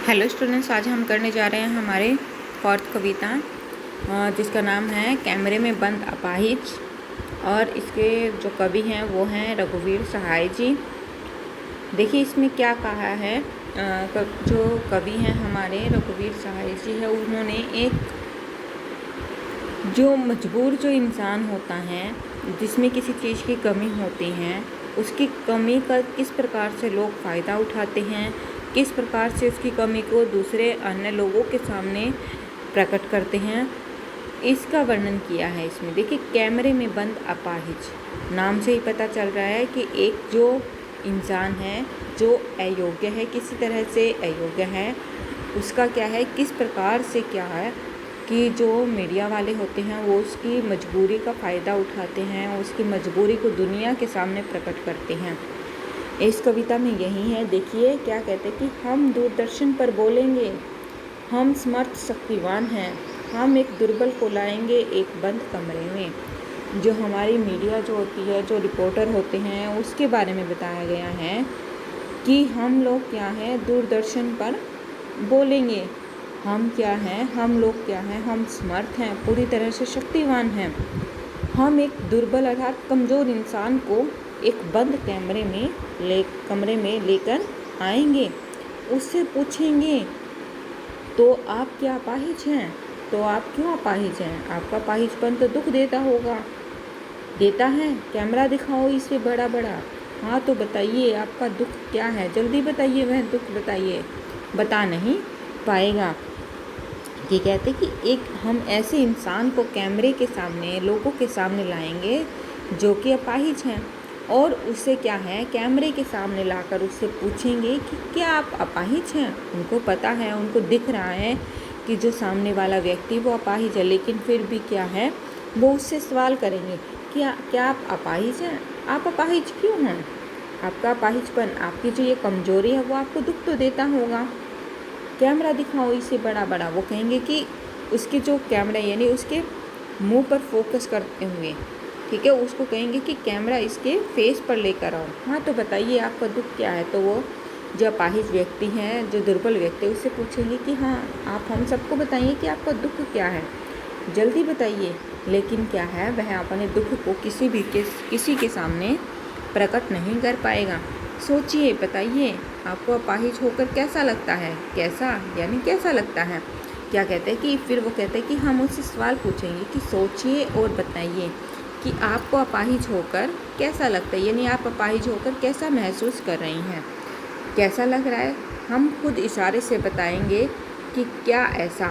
Hello students, आज हम करने जा रहे हैं हमारे फोर्थ कविता जिसका नाम है कैमरे में बंद अपाहिज। और इसके जो कवि हैं वो हैं रघुवीर सहाय जी। देखिए इसमें क्या कहा है। जो कवि हैं हमारे रघुवीर सहाय जी है, उन्होंने एक जो मजबूर जो इंसान होता है, जिसमें किसी चीज़ की कमी होती है, उसकी कमी का किस प्रकार से लोग फ़ायदा उठाते हैं, किस प्रकार से उसकी कमी को दूसरे अन्य लोगों के सामने प्रकट करते हैं, इसका वर्णन किया है इसमें। देखिए कैमरे में बंद अपाहिज, नाम से ही पता चल रहा है कि एक जो इंसान है जो अयोग्य है, किसी तरह से अयोग्य है, उसका क्या है, किस प्रकार से क्या है कि जो मीडिया वाले होते हैं वो उसकी मजबूरी का फ़ायदा उठाते हैं, उसकी मजबूरी को दुनिया के सामने प्रकट करते हैं। इस कविता में यही है। देखिए क्या कहते हैं कि हम दूरदर्शन पर बोलेंगे, हम समर्थ शक्तिवान हैं, हम एक दुर्बल को लाएंगे एक बंद कमरे में। जो हमारी मीडिया जो होती है, जो रिपोर्टर होते हैं, उसके बारे में बताया गया है कि हम लोग क्या है दूरदर्शन पर बोलेंगे, हम क्या हैं, हम लोग क्या हैं, हम समर्थ हैं, पूरी तरह से शक्तिवान हैं। हम एक दुर्बल अर्थात कमज़ोर इंसान को एक बंद कमरे में लेकर आएंगे, उससे पूछेंगे तो आप क्या अपाहिज हैं, तो आप क्यों अपाहिज हैं, आपका अपाहिजपन तो दुख देता होगा, देता है, कैमरा दिखाओ इसे बड़ा बड़ा, हाँ तो बताइए आपका दुख क्या है, जल्दी बताइए, वह दुख बताइए, बता नहीं पाएगा। ये कहते कि एक हम ऐसे इंसान को कैमरे के सामने, लोगों के सामने लाएंगे जो कि अपाहिज हैं, और उससे क्या है कैमरे के सामने लाकर उससे पूछेंगे कि क्या आप अपाहिज हैं। उनको पता है, उनको दिख रहा है कि जो सामने वाला व्यक्ति वो अपाहिज है, लेकिन फिर भी क्या है वो उससे सवाल करेंगे कि क्या आप अपाहिज हैं, आप अपाहिज क्यों हैं, आपका अपाहिजपन, आपकी जो ये कमजोरी है वो आपको दुख तो देता होगा, कैमरा दिखाओ इसे बड़ा बड़ा। वो कहेंगे कि उसके जो कैमरा यानी उसके मुंह पर फोकस करते हुए, ठीक है, उसको कहेंगे कि कैमरा इसके फेस पर लेकर आओ, हाँ तो बताइए आपका दुख क्या है। तो वो जो अपाहिज व्यक्ति हैं, जो दुर्बल व्यक्ति है, उससे पूछेंगे कि हाँ आप हम सबको बताइए कि आपका दुख क्या है, जल्दी बताइए। लेकिन क्या है वह अपने दुख को किसी के सामने प्रकट नहीं कर पाएगा। सोचिए, बताइए आपको अपाहिज होकर कैसा लगता है, कैसा यानी कैसा लगता है। क्या कहते हैं कि फिर वो कहते हैं कि हम उससे सवाल पूछेंगे कि सोचिए और बताइए कि आपको अपाहिज होकर कैसा लगता है, यानी आप अपाहिज होकर कैसा महसूस कर रही हैं, कैसा लग रहा है। हम खुद इशारे से बताएंगे कि क्या ऐसा,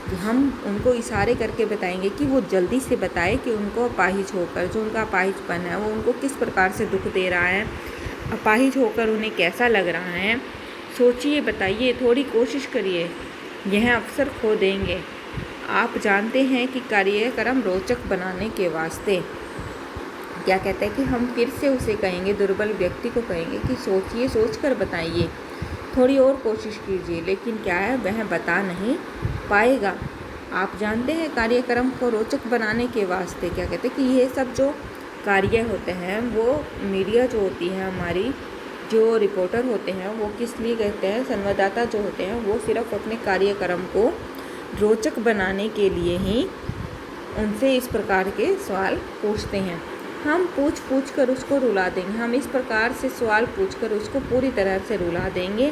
कि हम उनको इशारे करके बताएंगे कि वो जल्दी से बताए कि उनको अपाहिज होकर जो उनका अपाहिजपन है वो उनको किस प्रकार से दुख दे रहा है, अपाहिज होकर उन्हें कैसा लग रहा है। सोचिए, बताइए, थोड़ी कोशिश करिए, यह अवसर खो देंगे। आप जानते हैं कि कार्यक्रम रोचक बनाने के वास्ते क्या कहते हैं कि हम फिर से उसे कहेंगे, दुर्बल व्यक्ति को कहेंगे कि सोचिए, सोच कर बताइए, थोड़ी और कोशिश कीजिए। लेकिन क्या है वह बता नहीं पाएगा। आप जानते हैं कार्यक्रम को रोचक बनाने के वास्ते क्या कहते हैं कि ये सब जो कार्य होते हैं वो मीडिया जो होती है हमारी, जो रिपोर्टर होते हैं वो किस लिए कहते हैं, संवाददाता जो होते हैं वो सिर्फ अपने कार्यक्रम को रोचक बनाने के लिए ही उनसे इस प्रकार के सवाल पूछते हैं। हम पूछ कर उसको रुला देंगे, हम इस प्रकार से सवाल पूछकर उसको पूरी तरह से रुला देंगे।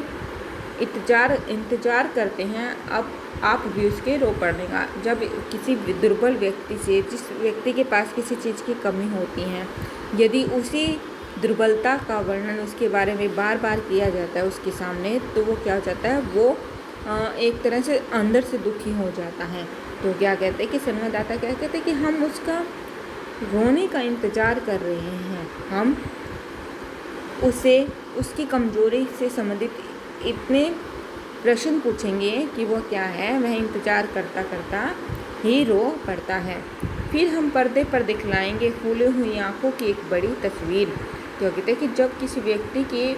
इंतज़ार करते हैं अब आप भी उसके रो पड़ने का। जब किसी दुर्बल व्यक्ति से, जिस व्यक्ति के पास किसी चीज़ की कमी होती है, यदि उसी दुर्बलता का वर्णन उसके बारे में बार बार किया जाता है उसके सामने, तो वो क्या हो जाता है, वो एक तरह से अंदर से दुखी हो जाता है। तो क्या कहते हैं कि संवाददाता क्या कहते हैं कि हम उसका रोने का इंतज़ार कर रहे हैं, हम उसे उसकी कमजोरी से संबंधित इतने प्रश्न पूछेंगे कि वो क्या है, वह इंतज़ार करता करता ही रो पड़ता है। फिर हम पर्दे पर दिखलाएंगे फूली हुई आँखों की एक बड़ी तस्वीर। तो कहते हैं कि जब किसी व्यक्ति की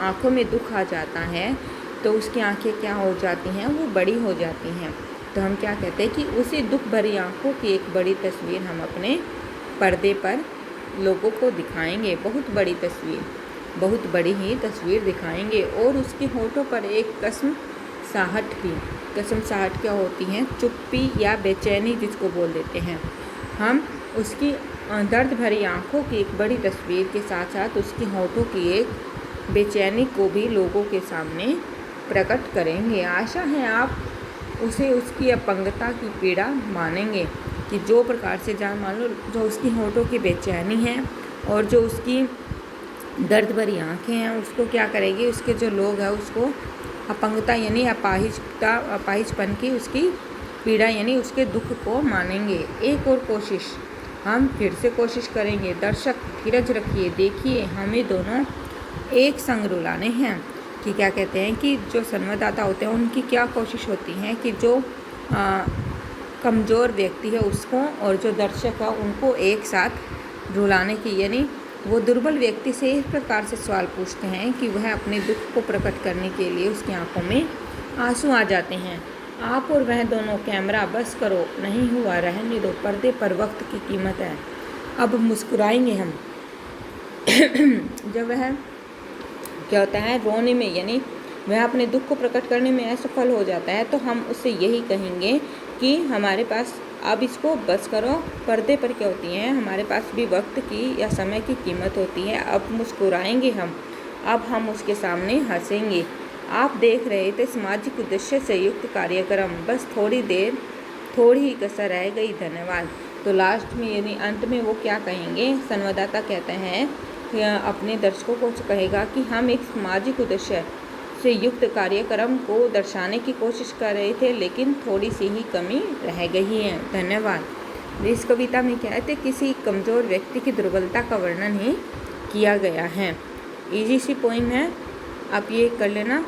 आँखों में दुख आ जाता है तो उसकी आँखें क्या हो जाती हैं, वो बड़ी हो जाती हैं। तो हम क्या कहते हैं कि उसी दुख भरी आँखों की एक बड़ी तस्वीर हम अपने पर्दे पर लोगों को दिखाएंगे, बहुत बड़ी तस्वीर, बहुत बड़ी ही तस्वीर दिखाएंगे। और उसके होठों पर एक कसम साहट भी। कसमसाहट क्या होती है? चुप्पी या बेचैनी जिसको बोल देते हैं। हम उसकी दर्द भरी आँखों की एक बड़ी तस्वीर के साथ साथ उसकी होठों की एक बेचैनी को भी लोगों के सामने प्रकट करेंगे। आशा है आप उसे उसकी अपंगता की पीड़ा मानेंगे कि जो प्रकार से मान लो जो उसकी होठों की बेचैनी है और जो उसकी दर्द भरी आँखें हैं उसको क्या करेगी, उसके जो लोग हैं उसको अपंगता यानी अपाहिजपन की उसकी पीड़ा यानी उसके दुख को मानेंगे। एक और कोशिश, हम फिर से कोशिश करेंगे। दर्शक धीरज रखिए, देखिए हमें दोनों एक संग रुलाने हैं। कि क्या कहते हैं कि जो संवाददाता होते हैं उनकी क्या कोशिश होती है कि जो कमज़ोर व्यक्ति है उसको और जो दर्शक है उनको एक साथ रुलाने की, यानी वो दुर्बल व्यक्ति से इस प्रकार से सवाल पूछते हैं कि वह अपने दुख को प्रकट करने के लिए उसकी आंखों में आंसू आ जाते हैं। आप और वह दोनों, कैमरा बस करो, नहीं हुआ रहने दो, पर्दे पर वक्त की कीमत है, अब मुस्कुराएंगे हम। जब वह क्या होता है रोने में, यानी वह अपने दुख को प्रकट करने में असफल हो जाता है तो हम उससे यही कहेंगे कि हमारे पास अब इसको बस करो, पर्दे पर क्या होती हैं, हमारे पास भी वक्त की या समय की कीमत होती है, अब मुस्कुराएंगे हम, अब हम उसके सामने हंसेंगे। आप देख रहे थे सामाजिक उद्देश्य से युक्त कार्यक्रम, बस थोड़ी ही कसर रह गई, धन्यवाद। तो लास्ट में यानी अंत में वो क्या कहेंगे, संवाददाता कहते हैं अपने दर्शकों को कहेगा कि हम एक सामाजिक उद्देश्य से युक्त कार्यक्रम को दर्शाने की कोशिश कर रहे थे लेकिन थोड़ी सी ही कमी रह गई है, धन्यवाद। इस कविता में क्या है, किसी कमज़ोर व्यक्ति की दुर्बलता का वर्णन ही किया गया है। इजी सी पोइम है, आप ये कर लेना।